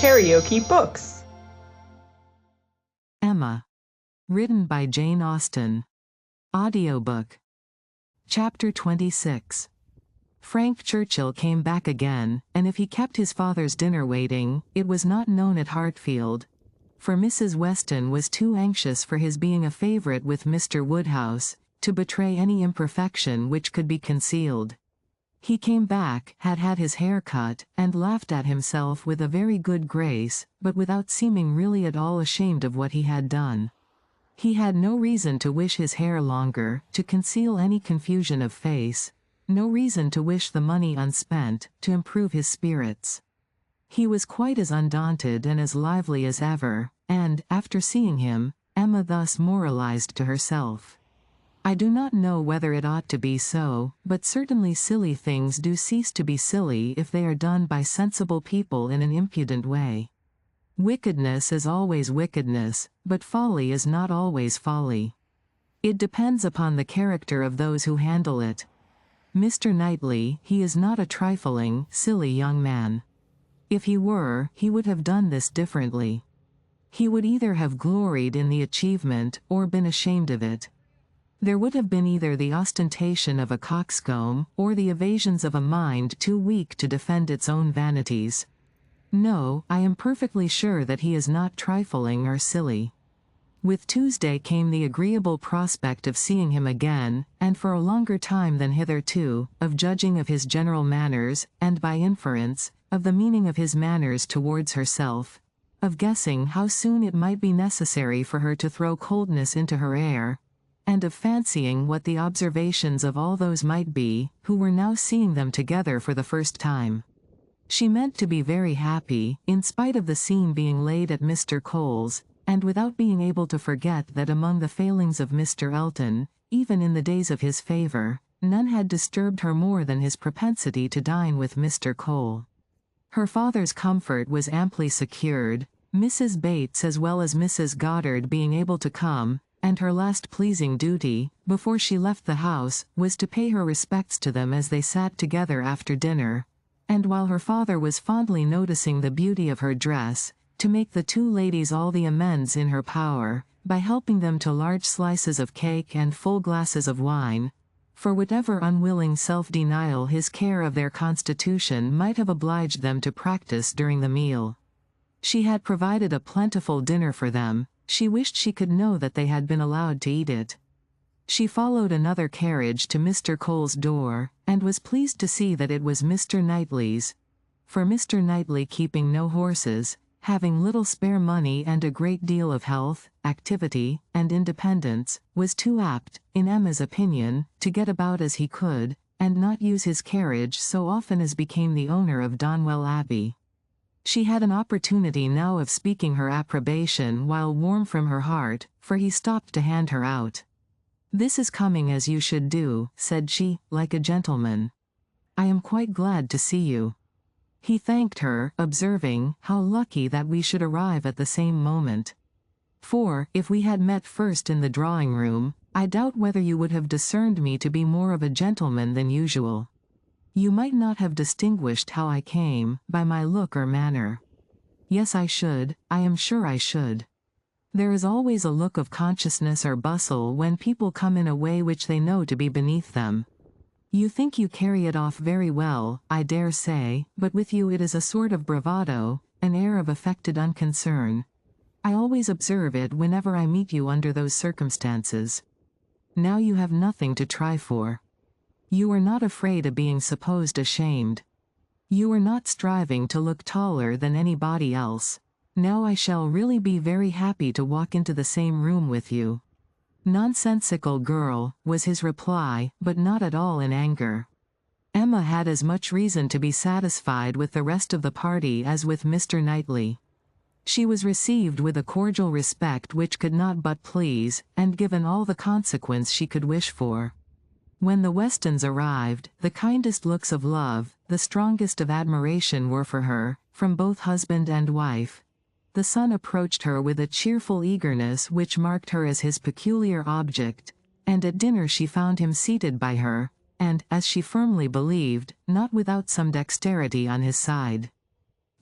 KaraokeBooks. Emma. Written by Jane Austen. Audiobook. Chapter 26. Frank Churchill came back again, and if he kept his father's dinner waiting, it was not known at Hartfield. For Mrs. Weston was too anxious for his being a favourite with Mr. Woodhouse, to betray any imperfection which could be concealed. He came back, had had his hair cut, and laughed at himself with a very good grace, but without seeming really at all ashamed of what he had done. He had no reason to wish his hair longer, to conceal any confusion of face, no reason to wish the money unspent, to improve his spirits. He was quite as undaunted and as lively as ever, and, after seeing him, Emma thus moralized to herself. I do not know whether it ought to be so, but certainly silly things do cease to be silly if they are done by sensible people in an impudent way. Wickedness is always wickedness, but folly is not always folly. It depends upon the character of those who handle it. Mr. Knightley, he is not a trifling, silly young man. If he were, he would have done this differently. He would either have gloried in the achievement or been ashamed of it. There would have been either the ostentation of a coxcomb, or the evasions of a mind too weak to defend its own vanities. No, I am perfectly sure that he is not trifling or silly. With Tuesday came the agreeable prospect of seeing him again, and for a longer time than hitherto, of judging of his general manners, and by inference, of the meaning of his manners towards herself, of guessing how soon it might be necessary for her to throw coldness into her air, and of fancying what the observations of all those might be, who were now seeing them together for the first time. She meant to be very happy, in spite of the scene being laid at Mr. Cole's, and without being able to forget that among the failings of Mr. Elton, even in the days of his favour, none had disturbed her more than his propensity to dine with Mr. Cole. Her father's comfort was amply secured, Mrs. Bates as well as Mrs. Goddard being able to come, and her last pleasing duty, before she left the house, was to pay her respects to them as they sat together after dinner, and while her father was fondly noticing the beauty of her dress, to make the two ladies all the amends in her power, by helping them to large slices of cake and full glasses of wine, for whatever unwilling self-denial his care of their constitution might have obliged them to practice during the meal. She had provided a plentiful dinner for them. She wished she could know that they had been allowed to eat it. She followed another carriage to Mr. Cole's door, and was pleased to see that it was Mr. Knightley's, for Mr. Knightley, keeping no horses, having little spare money and a great deal of health, activity, and independence, was too apt, in Emma's opinion, to get about as he could, and not use his carriage so often as became the owner of Donwell Abbey. She had an opportunity now of speaking her approbation while warm from her heart, for he stopped to hand her out. "This is coming as you should do," said she, "like a gentleman. I am quite glad to see you." He thanked her, observing, "How lucky that we should arrive at the same moment. For, if we had met first in the drawing-room, I doubt whether you would have discerned me to be more of a gentleman than usual. You might not have distinguished how I came, by my look or manner." "Yes, I should, I am sure I should. There is always a look of consciousness or bustle when people come in a way which they know to be beneath them. You think you carry it off very well, I dare say, but with you it is a sort of bravado, an air of affected unconcern. I always observe it whenever I meet you under those circumstances. Now you have nothing to try for. You are not afraid of being supposed ashamed. You are not striving to look taller than anybody else. Now I shall really be very happy to walk into the same room with you." "Nonsensical girl," was his reply, but not at all in anger. Emma had as much reason to be satisfied with the rest of the party as with Mr. Knightley. She was received with a cordial respect which could not but please, and given all the consequence she could wish for. When the Westons arrived, the kindest looks of love, the strongest of admiration were for her, from both husband and wife. The son approached her with a cheerful eagerness which marked her as his peculiar object, and at dinner she found him seated by her, and, as she firmly believed, not without some dexterity on his side.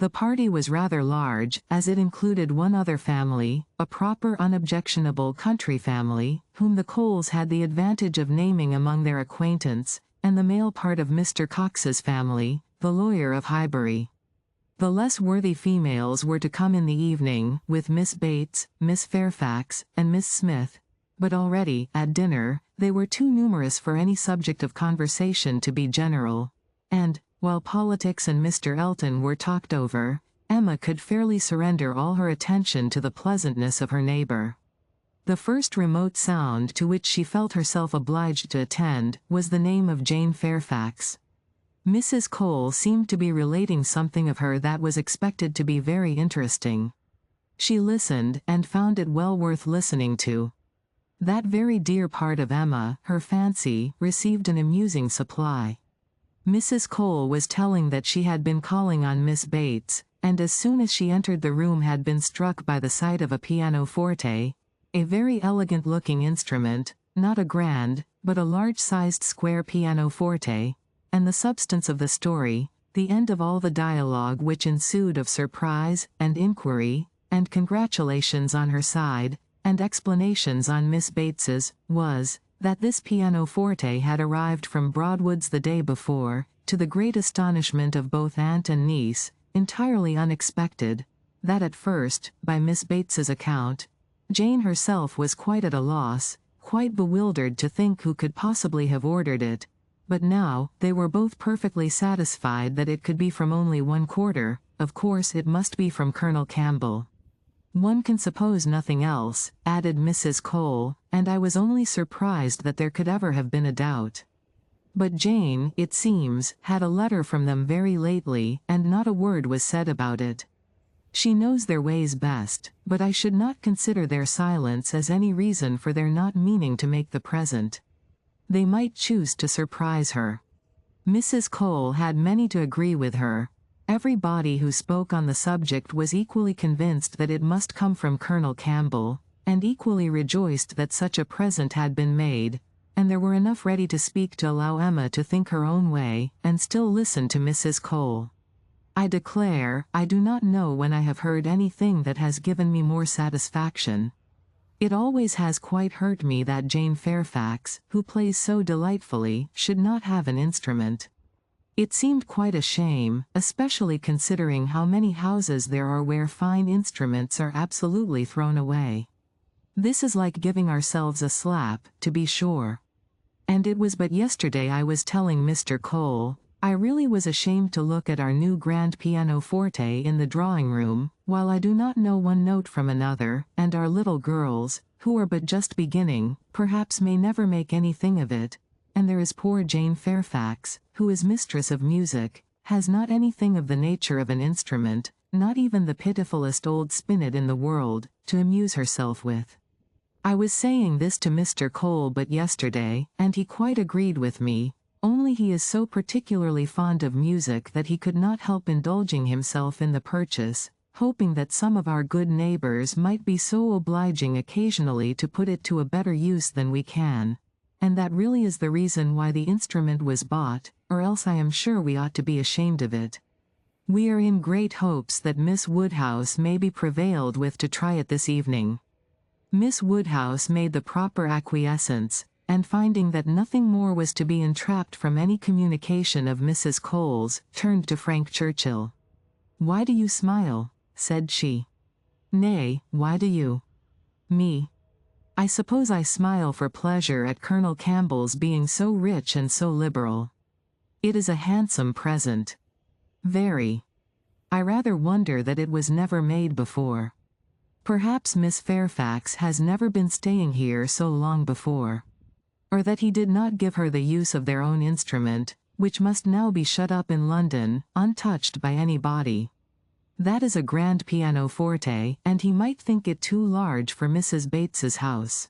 The party was rather large, as it included one other family, a proper unobjectionable country family, whom the Coles had the advantage of naming among their acquaintance, and the male part of Mr. Cox's family, the lawyer of Highbury. The less worthy females were to come in the evening, with Miss Bates, Miss Fairfax, and Miss Smith, but already, at dinner, they were too numerous for any subject of conversation to be general, and, while politics and Mr. Elton were talked over, Emma could fairly surrender all her attention to the pleasantness of her neighbour. The first remote sound to which she felt herself obliged to attend was the name of Jane Fairfax. Mrs. Cole seemed to be relating something of her that was expected to be very interesting. She listened, and found it well worth listening to. That very dear part of Emma, her fancy, received an amusing supply. Mrs. Cole was telling that she had been calling on Miss Bates, and as soon as she entered the room had been struck by the sight of a pianoforte, a very elegant-looking instrument, not a grand, but a large-sized square pianoforte, and the substance of the story, the end of all the dialogue which ensued of surprise, and inquiry, and congratulations on her side, and explanations on Miss Bates's, was, that this pianoforte had arrived from Broadwood's the day before, to the great astonishment of both aunt and niece, entirely unexpected, that at first, by Miss Bates's account, Jane herself was quite at a loss, quite bewildered to think who could possibly have ordered it, but now, they were both perfectly satisfied that it could be from only one quarter. Of course it must be from Colonel Campbell. One can suppose nothing else, added Mrs. Cole, and I was only surprised that there could ever have been a doubt. But Jane, it seems, had a letter from them very lately, and not a word was said about it. She knows their ways best, but I should not consider their silence as any reason for their not meaning to make the present. They might choose to surprise her. Mrs. Cole had many to agree with her. Everybody who spoke on the subject was equally convinced that it must come from Colonel Campbell, and equally rejoiced that such a present had been made, and there were enough ready to speak to allow Emma to think her own way, and still listen to Mrs. Cole. I declare, I do not know when I have heard anything that has given me more satisfaction. It always has quite hurt me that Jane Fairfax, who plays so delightfully, should not have an instrument. It seemed quite a shame, especially considering how many houses there are where fine instruments are absolutely thrown away. This is like giving ourselves a slap, to be sure. And it was but yesterday I was telling Mr. Cole, I really was ashamed to look at our new grand pianoforte in the drawing-room, while I do not know one note from another, and our little girls, who are but just beginning, perhaps may never make anything of it, and there is poor Jane Fairfax, who is mistress of music, has not anything of the nature of an instrument, not even the pitifullest old spinet in the world, to amuse herself with. I was saying this to Mr. Cole but yesterday, and he quite agreed with me, only he is so particularly fond of music that he could not help indulging himself in the purchase, hoping that some of our good neighbors might be so obliging occasionally to put it to a better use than we can. And that really is the reason why the instrument was bought, or else I am sure we ought to be ashamed of it. We are in great hopes that Miss Woodhouse may be prevailed with to try it this evening. Miss Woodhouse made the proper acquiescence, and finding that nothing more was to be entrapped from any communication of Mrs. Cole's, turned to Frank Churchill. "Why do you smile?" said she. "Nay, why do you?" "Me? I suppose I smile for pleasure at Colonel Campbell's being so rich and so liberal. It is a handsome present. Very. I rather wonder that it was never made before. Perhaps Miss Fairfax has never been staying here so long before. Or that he did not give her the use of their own instrument, which must now be shut up in London, untouched by anybody. That is a grand pianoforte, and he might think it too large for Mrs. Bates's house.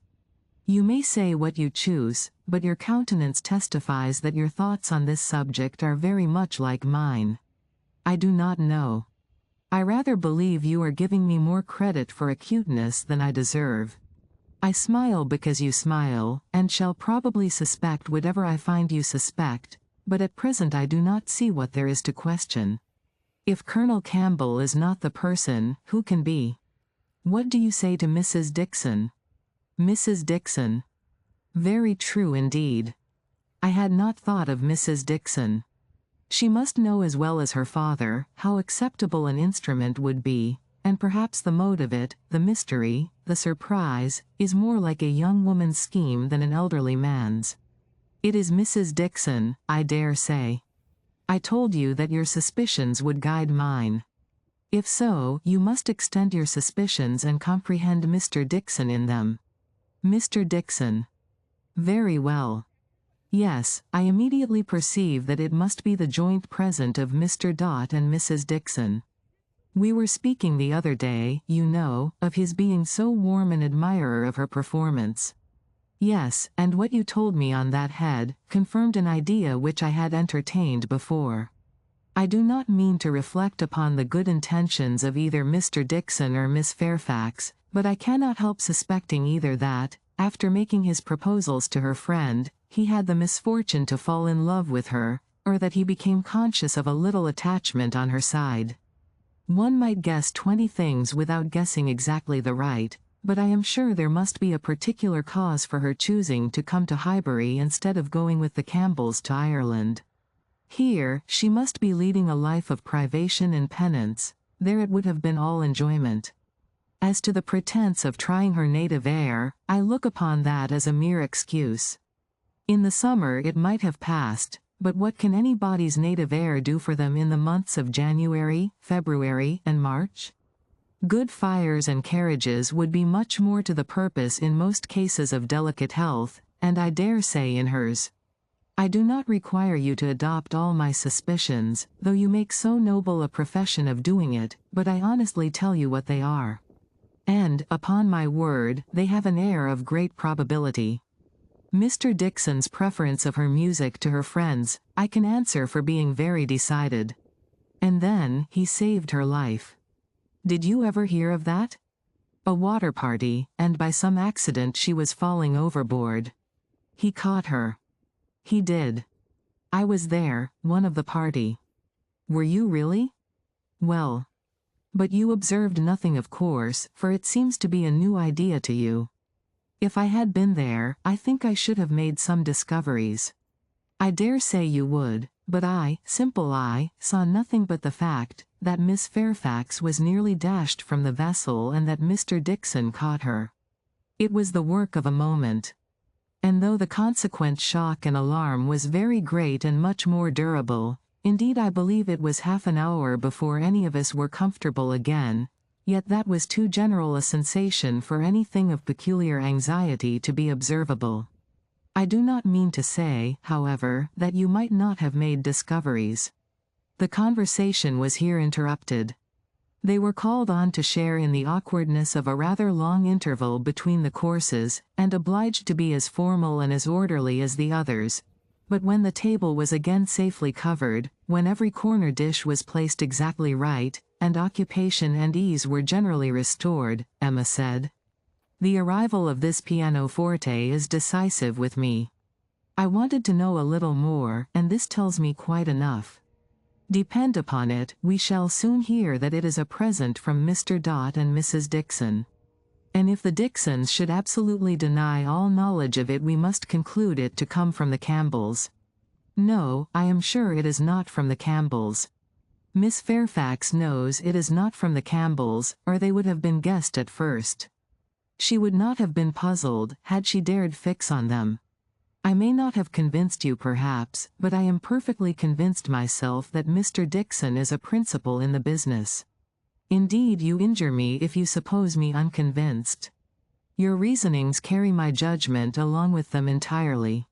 You may say what you choose, but your countenance testifies that your thoughts on this subject are very much like mine. I do not know. I rather believe you are giving me more credit for acuteness than I deserve. I smile because you smile, and shall probably suspect whatever I find you suspect, but at present I do not see what there is to question. If Colonel Campbell is not the person, who can be? What do you say to Mrs. Dixon? Mrs. Dixon. Very true indeed. I had not thought of Mrs. Dixon. She must know as well as her father how acceptable an instrument would be, and perhaps the mode of it, the mystery, the surprise, is more like a young woman's scheme than an elderly man's. It is Mrs. Dixon, I dare say. I told you that your suspicions would guide mine. If so, you must extend your suspicions and comprehend Mr. Dixon in them. Mr. Dixon. Very well. Yes, I immediately perceive that it must be the joint present of Mr. Dot and Mrs. Dixon. We were speaking the other day, you know, of his being so warm an admirer of her performance. Yes, and what you told me on that head confirmed an idea which I had entertained before. I do not mean to reflect upon the good intentions of either Mr. Dixon or Miss Fairfax, but I cannot help suspecting either that, after making his proposals to her friend, he had the misfortune to fall in love with her, or that he became conscious of a little attachment on her side. One might guess 20 things without guessing exactly the right, but I am sure there must be a particular cause for her choosing to come to Highbury instead of going with the Campbells to Ireland. Here, she must be leading a life of privation and penance, there it would have been all enjoyment. As to the pretense of trying her native air, I look upon that as a mere excuse. In the summer it might have passed, but what can anybody's native air do for them in the months of January, February, and March? Good fires and carriages would be much more to the purpose in most cases of delicate health, and I dare say in hers. I do not require you to adopt all my suspicions, though you make so noble a profession of doing it, but I honestly tell you what they are. And, upon my word, they have an air of great probability. Mr. Dixon's preference of her music to her friends, I can answer for being very decided. And then, he saved her life. Did you ever hear of that? A water party, and by some accident she was falling overboard. He caught her. He did. I was there, one of the party. Were you really? Well. But you observed nothing of course, for it seems to be a new idea to you. If I had been there, I think I should have made some discoveries. I dare say you would, but simple I, saw nothing but the fact that Miss Fairfax was nearly dashed from the vessel and that Mr. Dixon caught her. It was the work of a moment. And though the consequent shock and alarm was very great and much more durable, indeed I believe it was half an hour before any of us were comfortable again, yet that was too general a sensation for anything of peculiar anxiety to be observable. I do not mean to say, however, that you might not have made discoveries. The conversation was here interrupted. They were called on to share in the awkwardness of a rather long interval between the courses, and obliged to be as formal and as orderly as the others. But when the table was again safely covered, when every corner dish was placed exactly right, and occupation and ease were generally restored, Emma said, "The arrival of this pianoforte is decisive with me. I wanted to know a little more, and this tells me quite enough. Depend upon it, we shall soon hear that it is a present from Mr. Dot and Mrs. Dixon. And if the Dixons should absolutely deny all knowledge of it, we must conclude it to come from the Campbells. No, I am sure it is not from the Campbells. Miss Fairfax knows it is not from the Campbells, or they would have been guessed at first. She would not have been puzzled, had she dared fix on them. I may not have convinced you perhaps, but I am perfectly convinced myself that Mr. Dixon is a principal in the business. Indeed, you injure me if you suppose me unconvinced. Your reasonings carry my judgment along with them entirely.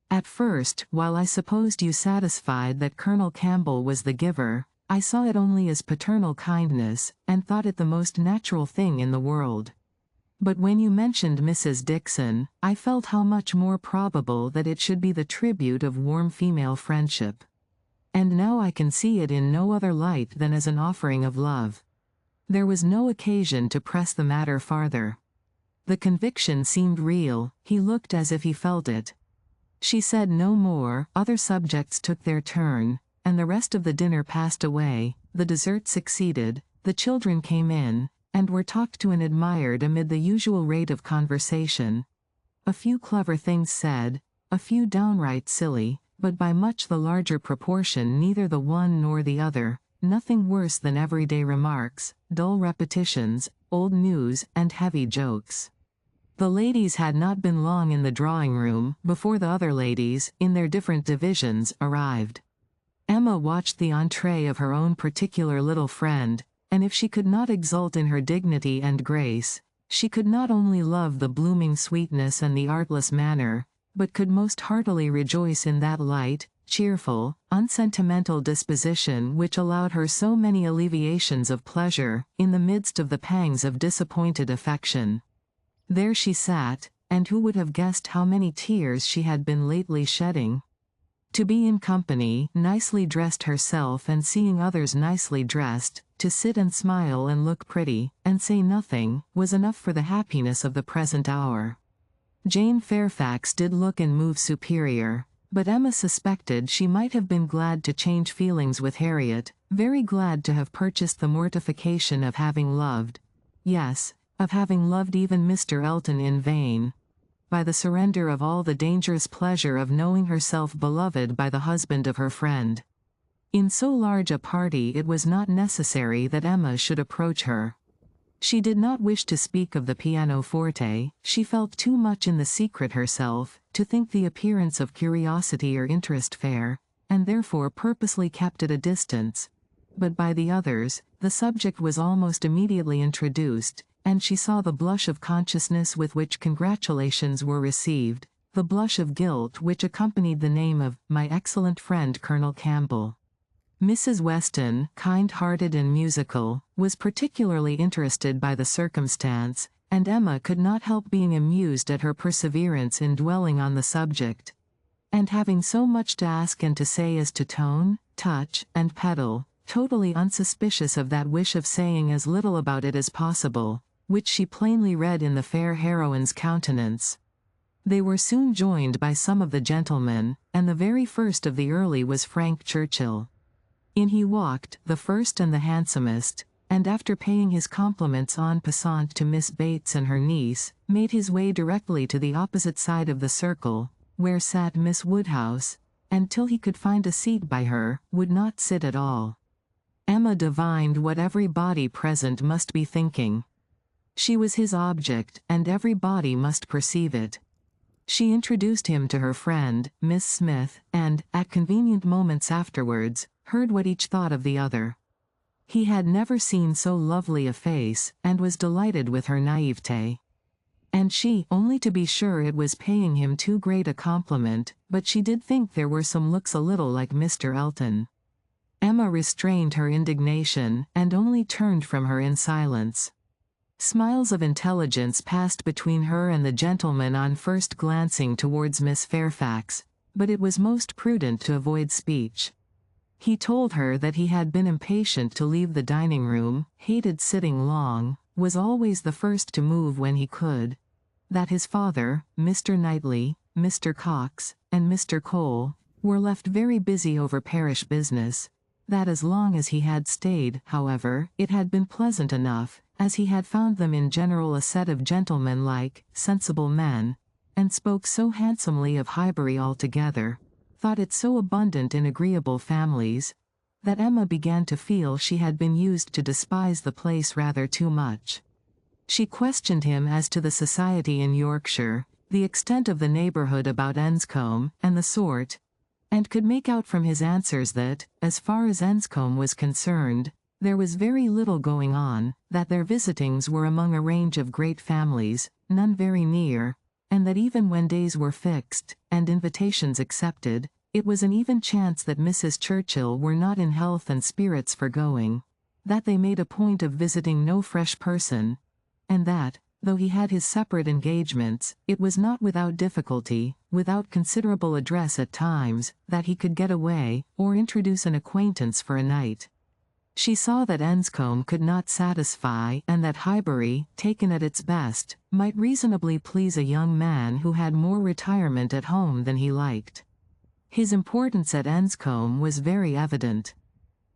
At first, while I supposed you satisfied that Colonel Campbell was the giver, I saw it only as paternal kindness, and thought it the most natural thing in the world. But when you mentioned Mrs. Dixon, I felt how much more probable that it should be the tribute of warm female friendship. And now I can see it in no other light than as an offering of love. There was no occasion to press the matter farther. The conviction seemed real, he looked as if he felt it. She said no more, other subjects took their turn, and the rest of the dinner passed away, the dessert succeeded, the children came in, and were talked to and admired amid the usual rate of conversation. A few clever things said, a few downright silly, but by much the larger proportion neither the one nor the other, nothing worse than everyday remarks, dull repetitions, old news, and heavy jokes. The ladies had not been long in the drawing-room before the other ladies, in their different divisions, arrived. Emma watched the entrée of her own particular little friend, and if she could not exult in her dignity and grace, she could not only love the blooming sweetness and the artless manner, but could most heartily rejoice in that light, cheerful, unsentimental disposition which allowed her so many alleviations of pleasure, in the midst of the pangs of disappointed affection. There she sat, and who would have guessed how many tears she had been lately shedding? To be in company, nicely dressed herself and seeing others nicely dressed, to sit and smile and look pretty, and say nothing, was enough for the happiness of the present hour. Jane Fairfax did look and move superior, but Emma suspected she might have been glad to change feelings with Harriet, very glad to have purchased the mortification of having loved, yes, of having loved even Mr. Elton in vain, by the surrender of all the dangerous pleasure of knowing herself beloved by the husband of her friend. In so large a party it was not necessary that Emma should approach her. She did not wish to speak of the pianoforte, she felt too much in the secret herself, to think the appearance of curiosity or interest fair, and therefore purposely kept at a distance. But by the others, the subject was almost immediately introduced, and she saw the blush of consciousness with which congratulations were received, the blush of guilt which accompanied the name of "my excellent friend Colonel Campbell." Mrs. Weston, kind-hearted and musical, was particularly interested by the circumstance, and Emma could not help being amused at her perseverance in dwelling on the subject. And having so much to ask and to say as to tone, touch, and pedal, totally unsuspicious of that wish of saying as little about it as possible, which she plainly read in the fair heroine's countenance. They were soon joined by some of the gentlemen, and the very first of the early was Frank Churchill. In he walked, the first and the handsomest, and after paying his compliments en passant to Miss Bates and her niece, made his way directly to the opposite side of the circle, where sat Miss Woodhouse, and till he could find a seat by her, would not sit at all. Emma divined what every body present must be thinking. She was his object, and every body must perceive it. She introduced him to her friend, Miss Smith, and, at convenient moments afterwards, heard what each thought of the other. He had never seen so lovely a face, and was delighted with her naivete. And she, only to be sure it was paying him too great a compliment, but she did think there were some looks a little like Mr. Elton. Emma restrained her indignation, and only turned from her in silence. Smiles of intelligence passed between her and the gentleman on first glancing towards Miss Fairfax, but it was most prudent to avoid speech. He told her that he had been impatient to leave the dining-room, hated sitting long, was always the first to move when he could, that his father, Mr. Knightley, Mr. Cox, and Mr. Cole, were left very busy over parish business, that as long as he had stayed, however, it had been pleasant enough, as he had found them in general a set of gentlemanlike, sensible men, and spoke so handsomely of Highbury altogether, thought it so abundant in agreeable families, that Emma began to feel she had been used to despise the place rather too much. She questioned him as to the society in Yorkshire, the extent of the neighbourhood about Enscombe, and the sort, and could make out from his answers that, as far as Enscombe was concerned, there was very little going on, that their visitings were among a range of great families, none very near, and that even when days were fixed, and invitations accepted, it was an even chance that Mrs. Churchill were not in health and spirits for going, that they made a point of visiting no fresh person, and that, though he had his separate engagements, it was not without difficulty, without considerable address at times, that he could get away, or introduce an acquaintance for a night. She saw that Enscombe could not satisfy, and that Highbury, taken at its best, might reasonably please a young man who had more retirement at home than he liked. His importance at Enscombe was very evident.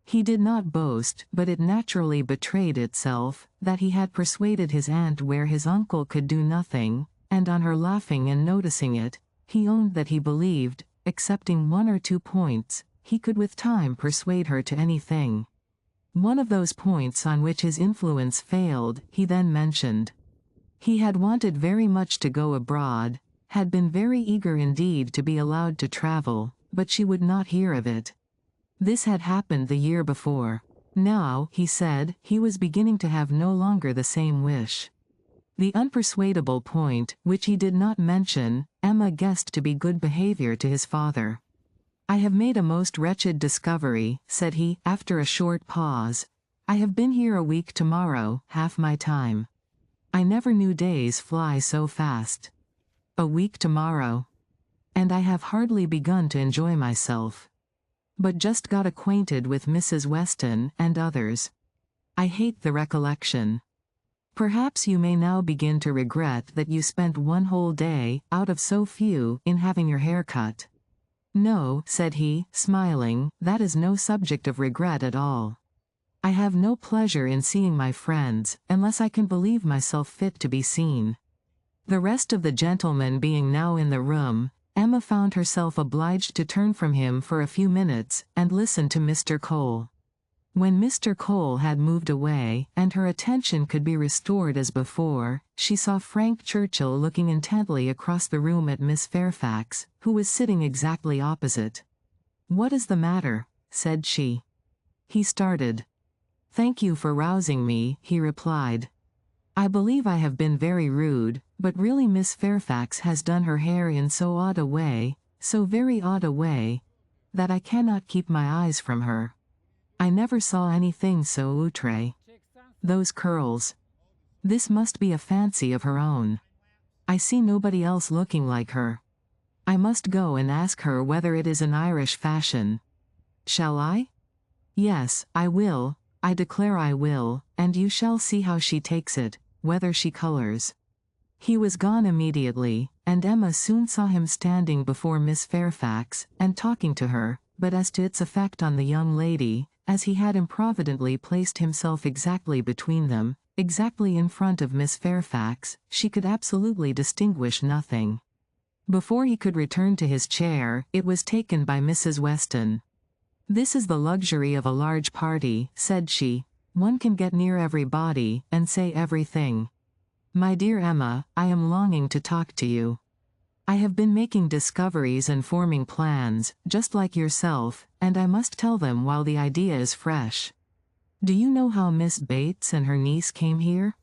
He did not boast, but it naturally betrayed itself, that he had persuaded his aunt where his uncle could do nothing, and on her laughing and noticing it, he owned that he believed, excepting 1 or 2 points, he could with time persuade her to anything. One of those points on which his influence failed, he then mentioned. He had wanted very much to go abroad, had been very eager indeed to be allowed to travel, but she would not hear of it. This had happened the year before. Now, he said, he was beginning to have no longer the same wish. The unpersuadable point, which he did not mention, Emma guessed to be good behavior to his father. "I have made a most wretched discovery," said he, after a short pause. "I have been here a week tomorrow, half my time. I never knew days fly so fast. A week tomorrow. And I have hardly begun to enjoy myself. But just got acquainted with Mrs. Weston and others. I hate the recollection. Perhaps you may now begin to regret that you spent 1 whole day, out of so few, in having your hair cut." "No," said he, smiling, "that is no subject of regret at all. I have no pleasure in seeing my friends, unless I can believe myself fit to be seen." The rest of the gentlemen being now in the room, Emma found herself obliged to turn from him for a few minutes, and listen to Mr. Cole. When Mr. Cole had moved away, and her attention could be restored as before, she saw Frank Churchill looking intently across the room at Miss Fairfax, who was sitting exactly opposite. "What is the matter?" said she. He started. "Thank you for rousing me," he replied. "I believe I have been very rude, but really Miss Fairfax has done her hair in so odd a way, so very odd a way, that I cannot keep my eyes from her. I never saw anything so outre. Those curls. This must be a fancy of her own. I see nobody else looking like her. I must go and ask her whether it is an Irish fashion. Shall I? Yes, I will, I declare I will, and you shall see how she takes it, whether she colors." He was gone immediately, and Emma soon saw him standing before Miss Fairfax, and talking to her, but as to its effect on the young lady, as he had improvidently placed himself exactly between them, exactly in front of Miss Fairfax, she could absolutely distinguish nothing. Before he could return to his chair, it was taken by Mrs. Weston. "This is the luxury of a large party," said she. "One can get near everybody, and say everything. My dear Emma, I am longing to talk to you. I have been making discoveries and forming plans, just like yourself, and I must tell them while the idea is fresh. Do you know how Miss Bates and her niece came here?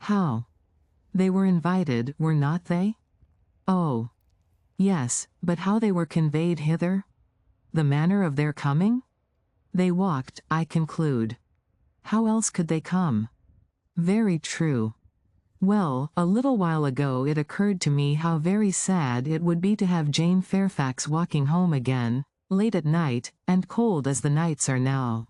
How? They were invited, were not they? Oh. Yes, but how they were conveyed hither? The manner of their coming? They walked, I conclude. How else could they come? Very true. Well, a little while ago it occurred to me how very sad it would be to have Jane Fairfax walking home again, late at night, and cold as the nights are now.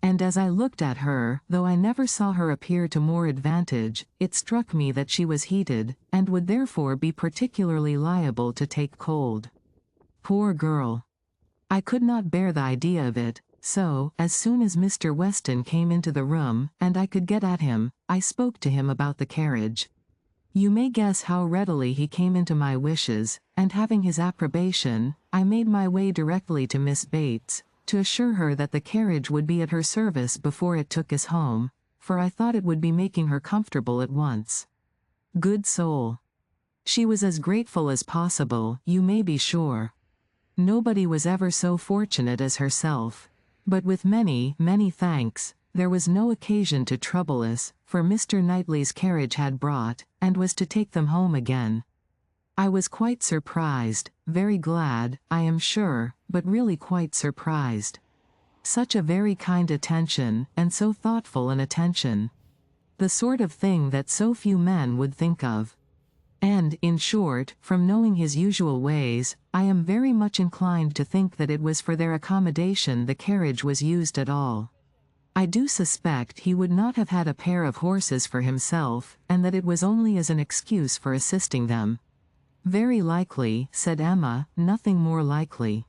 And as I looked at her, though I never saw her appear to more advantage, it struck me that she was heated, and would therefore be particularly liable to take cold. Poor girl! I could not bear the idea of it, so, as soon as Mr. Weston came into the room, and I could get at him, I spoke to him about the carriage. You may guess how readily he came into my wishes, and having his approbation, I made my way directly to Miss Bates, to assure her that the carriage would be at her service before it took us home, for I thought it would be making her comfortable at once. Good soul! She was as grateful as possible, you may be sure. Nobody was ever so fortunate as herself. But with many, many thanks, there was no occasion to trouble us, for Mr. Knightley's carriage had brought, and was to take them home again. I was quite surprised, very glad, I am sure, but really quite surprised. Such a very kind attention, and so thoughtful an attention. The sort of thing that so few men would think of. And, in short, from knowing his usual ways, I am very much inclined to think that it was for their accommodation the carriage was used at all. I do suspect he would not have had a pair of horses for himself, and that it was only as an excuse for assisting them. Very likely, said Emma, nothing more likely.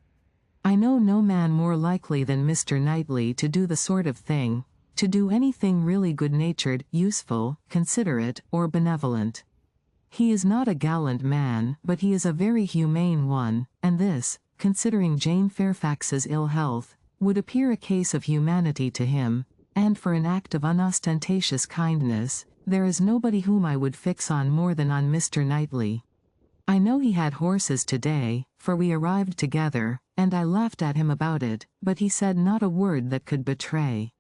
I know no man more likely than Mr. Knightley to do the sort of thing, to do anything really good-natured, useful, considerate, or benevolent. He is not a gallant man, but he is a very humane one, and this, considering Jane Fairfax's ill health, would appear a case of humanity to him, and for an act of unostentatious kindness, there is nobody whom I would fix on more than on Mr. Knightley. I know he had horses today, for we arrived together, and I laughed at him about it, but he said not a word that could betray.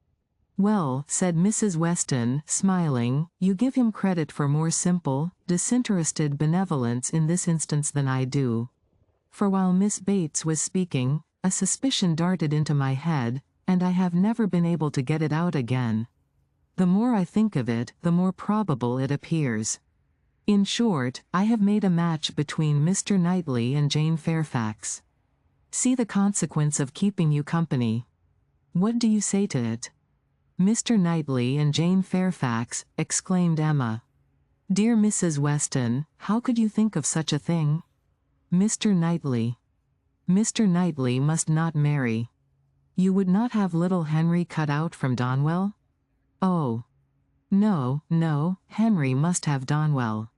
Well, said Mrs. Weston, smiling, you give him credit for more simple, disinterested benevolence in this instance than I do. For while Miss Bates was speaking, a suspicion darted into my head, and I have never been able to get it out again. The more I think of it, the more probable it appears. In short, I have made a match between Mr. Knightley and Jane Fairfax. See the consequence of keeping you company. What do you say to it? Mr. Knightley and Jane Fairfax, exclaimed Emma. Dear Mrs. Weston, how could you think of such a thing? Mr. Knightley. Mr. Knightley must not marry. You would not have little Henry cut out from Donwell? Oh. No, no, Henry must have Donwell.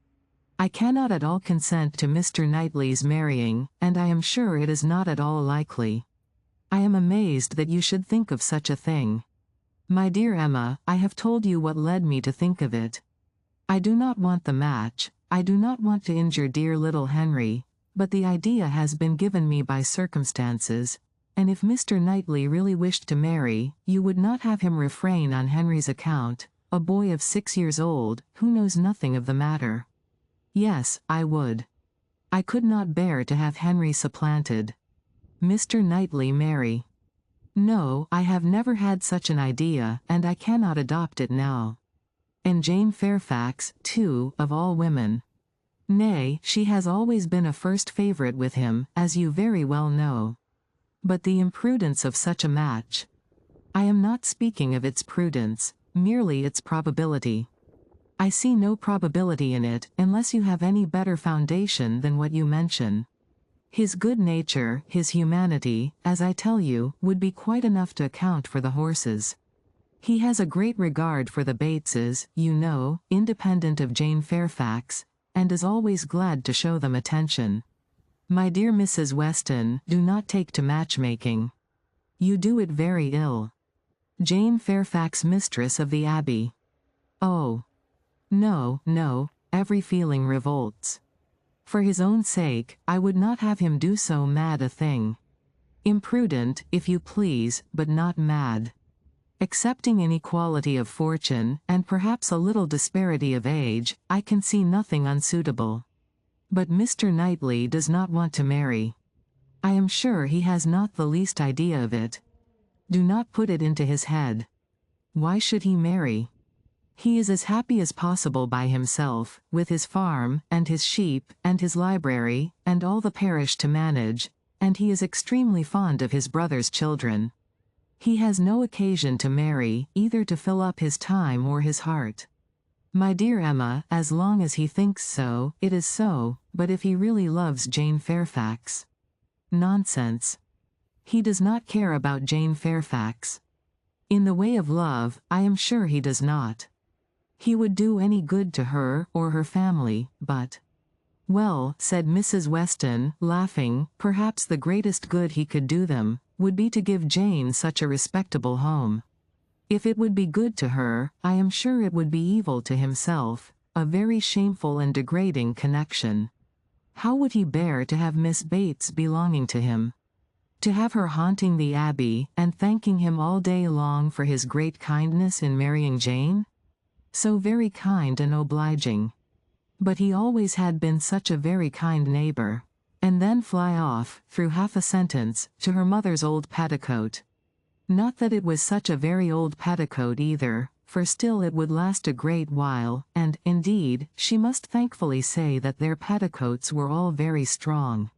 I cannot at all consent to Mr. Knightley's marrying, and I am sure it is not at all likely. I am amazed that you should think of such a thing. My dear Emma, I have told you what led me to think of it. I do not want the match, I do not want to injure dear little Henry, but the idea has been given me by circumstances, and if Mr. Knightley really wished to marry, you would not have him refrain on Henry's account, a boy of 6 years old, who knows nothing of the matter. Yes, I would. I could not bear to have Henry supplanted. Mr. Knightley marry. No, I have never had such an idea, and I cannot adopt it now. And Jane Fairfax, too, of all women. Nay, she has always been a first favourite with him, as you very well know. But the imprudence of such a match. I am not speaking of its prudence, merely its probability. I see no probability in it, unless you have any better foundation than what you mention. His good nature, his humanity, as I tell you, would be quite enough to account for the horses. He has a great regard for the Bateses, you know, independent of Jane Fairfax, and is always glad to show them attention. My dear Mrs. Weston, do not take to matchmaking. You do it very ill. Jane Fairfax, mistress of the Abbey. Oh. No, no, every feeling revolts. For his own sake, I would not have him do so mad a thing. Imprudent, if you please, but not mad. Excepting inequality of fortune, and perhaps a little disparity of age, I can see nothing unsuitable. But Mr. Knightley does not want to marry. I am sure he has not the least idea of it. Do not put it into his head. Why should he marry? He is as happy as possible by himself, with his farm, and his sheep, and his library, and all the parish to manage, and he is extremely fond of his brother's children. He has no occasion to marry, either to fill up his time or his heart. My dear Emma, as long as he thinks so, it is so, but if he really loves Jane Fairfax. Nonsense. He does not care about Jane Fairfax. In the way of love, I am sure he does not. He would do any good to her, or her family, but— Well, said Mrs. Weston, laughing, perhaps the greatest good he could do them, would be to give Jane such a respectable home. If it would be good to her, I am sure it would be evil to himself, a very shameful and degrading connection. How would he bear to have Miss Bates belonging to him? To have her haunting the Abbey, and thanking him all day long for his great kindness in marrying Jane? So very kind and obliging. But he always had been such a very kind neighbor. And then fly off, through half a sentence, to her mother's old petticoat. Not that it was such a very old petticoat either, for still it would last a great while, and, indeed, she must thankfully say that their petticoats were all very strong.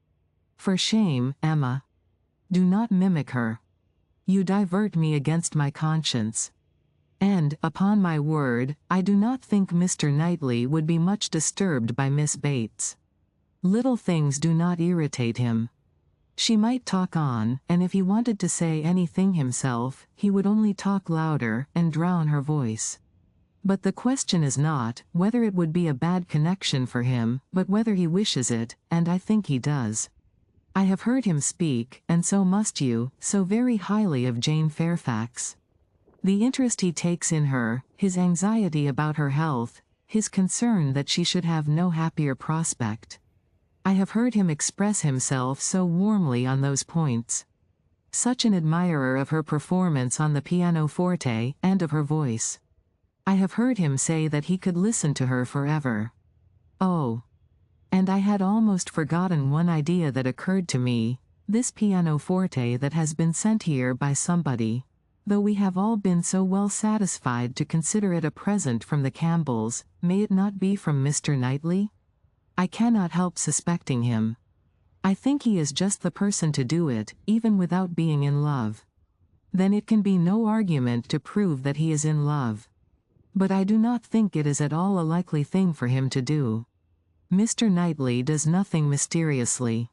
For shame, Emma. Do not mimic her. You divert me against my conscience. And, upon my word, I do not think Mr. Knightley would be much disturbed by Miss Bates. Little things do not irritate him. She might talk on, and if he wanted to say anything himself, he would only talk louder and drown her voice. But the question is not whether it would be a bad connection for him, but whether he wishes it, and I think he does. I have heard him speak, and so must you, so very highly of Jane Fairfax. The interest he takes in her, his anxiety about her health, his concern that she should have no happier prospect. I have heard him express himself so warmly on those points. Such an admirer of her performance on the pianoforte and of her voice. I have heard him say that he could listen to her forever. Oh! And I had almost forgotten one idea that occurred to me, this pianoforte that has been sent here by somebody. Though we have all been so well satisfied to consider it a present from the Campbells, may it not be from Mr. Knightley? I cannot help suspecting him. I think he is just the person to do it, even without being in love. Then it can be no argument to prove that he is in love. But I do not think it is at all a likely thing for him to do. Mr. Knightley does nothing mysteriously.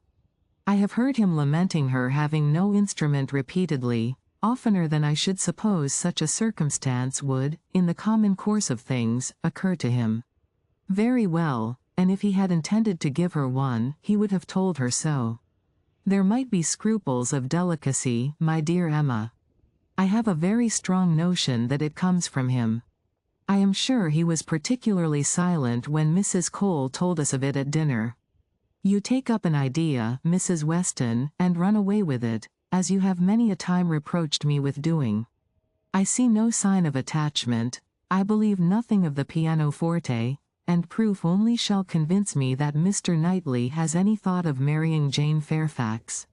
I have heard him lamenting her having no instrument repeatedly, oftener than I should suppose such a circumstance would, in the common course of things, occur to him. Very well, and if he had intended to give her one, he would have told her so. There might be scruples of delicacy, my dear Emma. I have a very strong notion that it comes from him. I am sure he was particularly silent when Mrs. Cole told us of it at dinner. You take up an idea, Mrs. Weston, and run away with it, as you have many a time reproached me with doing. I see no sign of attachment, I believe nothing of the pianoforte, and proof only shall convince me that Mr. Knightley has any thought of marrying Jane Fairfax.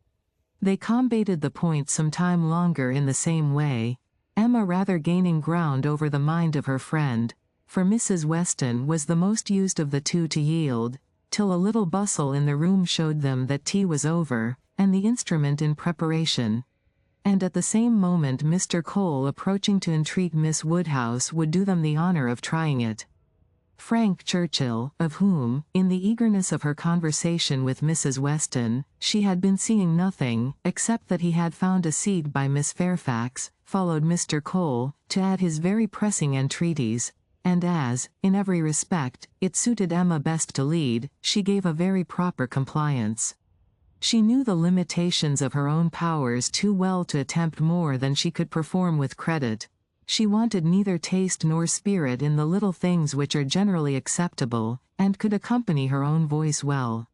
They combated the point some time longer in the same way, Emma rather gaining ground over the mind of her friend, for Mrs. Weston was the most used of the two to yield, till a little bustle in the room showed them that tea was over, and the instrument in preparation. And at the same moment Mr. Cole approaching to entreat Miss Woodhouse would do them the honour of trying it. Frank Churchill, of whom, in the eagerness of her conversation with Mrs. Weston, she had been seeing nothing, except that he had found a seat by Miss Fairfax, followed Mr. Cole, to add his very pressing entreaties, and as, in every respect, it suited Emma best to lead, she gave a very proper compliance. She knew the limitations of her own powers too well to attempt more than she could perform with credit. She wanted neither taste nor spirit in the little things which are generally acceptable, and could accompany her own voice well.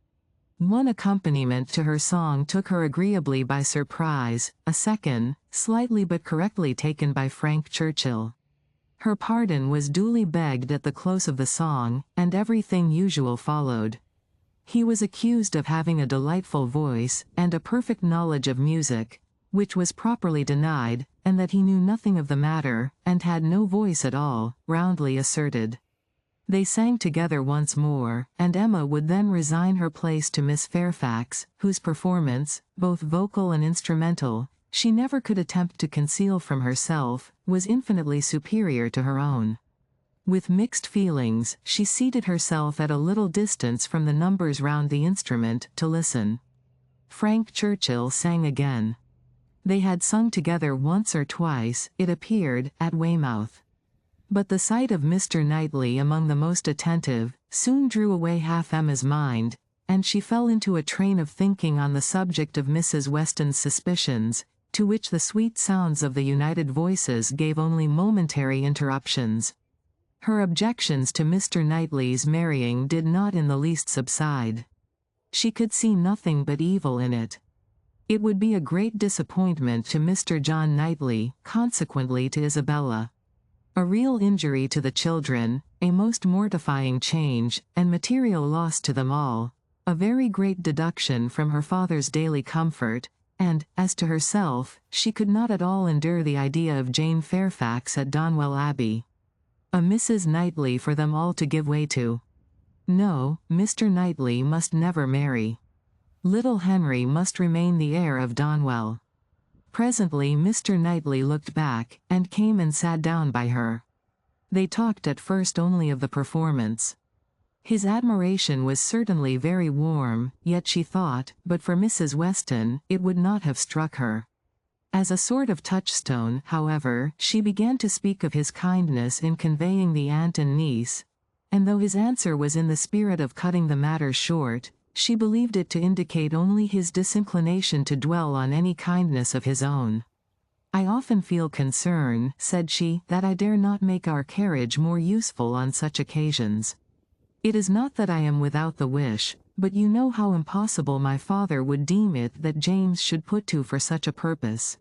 One accompaniment to her song took her agreeably by surprise, a second, slightly but correctly taken by Frank Churchill. Her pardon was duly begged at the close of the song, and everything usual followed. He was accused of having a delightful voice, and a perfect knowledge of music, which was properly denied, and that he knew nothing of the matter, and had no voice at all, roundly asserted. They sang together once more, and Emma would then resign her place to Miss Fairfax, whose performance, both vocal and instrumental, she never could attempt to conceal from herself, was infinitely superior to her own. With mixed feelings, she seated herself at a little distance from the numbers round the instrument, to listen. Frank Churchill sang again. They had sung together once or twice, it appeared, at Weymouth. But the sight of Mr. Knightley among the most attentive, soon drew away half Emma's mind, and she fell into a train of thinking on the subject of Mrs. Weston's suspicions, to which the sweet sounds of the united voices gave only momentary interruptions. Her objections to Mr. Knightley's marrying did not in the least subside. She could see nothing but evil in it. It would be a great disappointment to Mr. John Knightley, consequently to Isabella. A real injury to the children, a most mortifying change, and material loss to them all, a very great deduction from her father's daily comfort, and, as to herself, she could not at all endure the idea of Jane Fairfax at Donwell Abbey. A Mrs. Knightley for them all to give way to. No, Mr. Knightley must never marry. Little Henry must remain the heir of Donwell. Presently Mr. Knightley looked back, and came and sat down by her. They talked at first only of the performance. His admiration was certainly very warm, yet she thought, but for Mrs. Weston, it would not have struck her. As a sort of touchstone, however, she began to speak of his kindness in conveying the aunt and niece, and though his answer was in the spirit of cutting the matter short, she believed it to indicate only his disinclination to dwell on any kindness of his own. "I often feel concern," said she, "that I dare not make our carriage more useful on such occasions. It is not that I am without the wish, but you know how impossible my father would deem it that James should put to for such a purpose."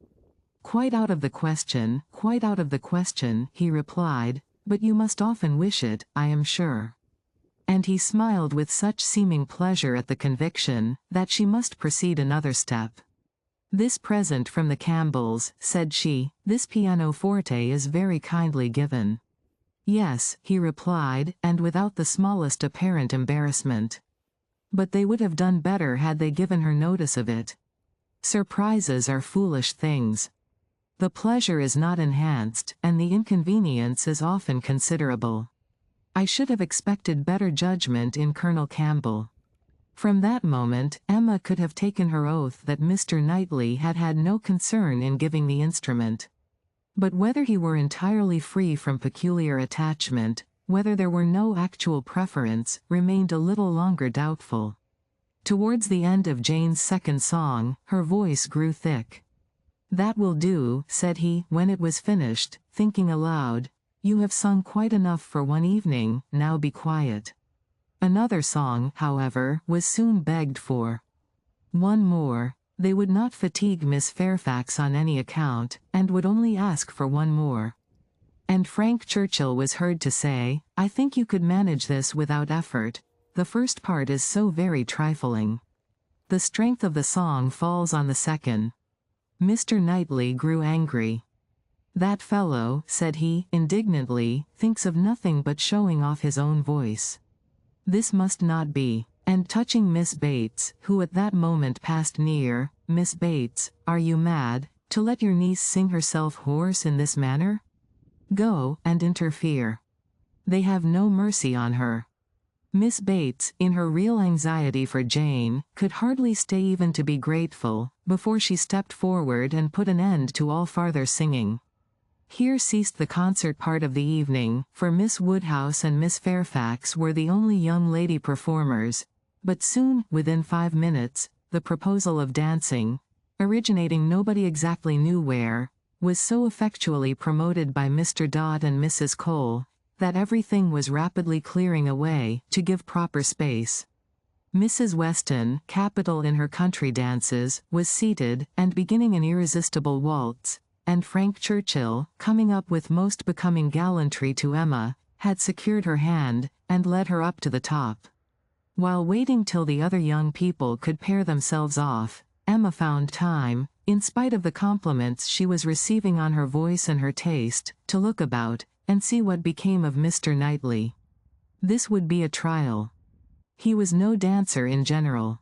"Quite out of the question, quite out of the question," he replied, "but you must often wish it, I am sure." And he smiled with such seeming pleasure at the conviction, that she must proceed another step. "This present from the Campbells," said she, "this pianoforte is very kindly given." "Yes," he replied, and without the smallest apparent embarrassment. "But they would have done better had they given her notice of it. Surprises are foolish things. The pleasure is not enhanced, and the inconvenience is often considerable. I should have expected better judgment in Colonel Campbell." From that moment, Emma could have taken her oath that Mr. Knightley had had no concern in giving the instrument. But whether he were entirely free from peculiar attachment, whether there were no actual preference, remained a little longer doubtful. Towards the end of Jane's second song, her voice grew thick. "That will do," said he, when it was finished, thinking aloud, "you have sung quite enough for one evening, now be quiet." Another song, however, was soon begged for. One more. They would not fatigue Miss Fairfax on any account, and would only ask for one more. And Frank Churchill was heard to say, "I think you could manage this without effort. The first part is so very trifling. The strength of the song falls on the second." Mr. Knightley grew angry. "That fellow," said he, indignantly, "thinks of nothing but showing off his own voice. This must not be." And touching Miss Bates, who at that moment passed near, "Miss Bates, are you mad, to let your niece sing herself hoarse in this manner? Go, and interfere. They have no mercy on her." Miss Bates, in her real anxiety for Jane, could hardly stay even to be grateful, before she stepped forward and put an end to all farther singing. Here ceased the concert part of the evening, for Miss Woodhouse and Miss Fairfax were the only young lady performers, but soon, within 5 minutes, the proposal of dancing, originating nobody exactly knew where, was so effectually promoted by Mr. Dodd and Mrs. Cole, that everything was rapidly clearing away, to give proper space. Mrs. Weston, capital in her country dances, was seated, and beginning an irresistible waltz, and Frank Churchill, coming up with most becoming gallantry to Emma, had secured her hand, and led her up to the top. While waiting till the other young people could pair themselves off, Emma found time, in spite of the compliments she was receiving on her voice and her taste, to look about, and see what became of Mr. Knightley. This would be a trial. He was no dancer in general.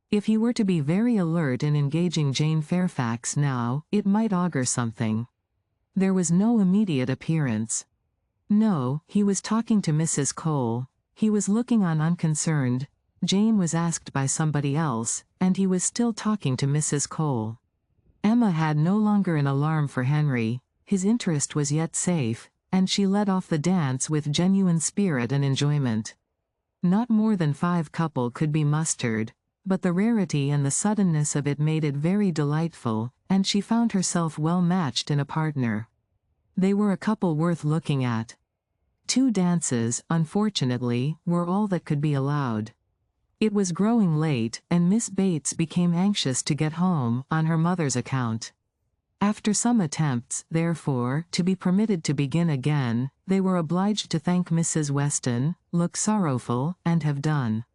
If he were to be very alert in engaging Jane Fairfax now, it might augur something. There was no immediate appearance. No, he was talking to Mrs. Cole. He was looking on unconcerned. Jane was asked by somebody else, and he was still talking to Mrs. Cole. Emma had no longer an alarm for Henry. His interest was yet safe, and she led off the dance with genuine spirit and enjoyment. Not more than 5 couple could be mustered, but the rarity and the suddenness of it made it very delightful, and she found herself well matched in a partner. They were a couple worth looking at. 2 dances, unfortunately, were all that could be allowed. It was growing late, and Miss Bates became anxious to get home, on her mother's account. After some attempts, therefore, to be permitted to begin again, they were obliged to thank Mrs. Weston, look sorrowful, and have done.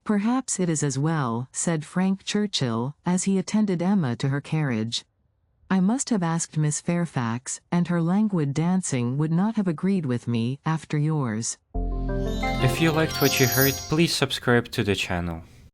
"Perhaps it is as well," said Frank Churchill, as he attended Emma to her carriage. "I must have asked Miss Fairfax, and her languid dancing would not have agreed with me, after yours." If you liked what you heard, please subscribe to the channel.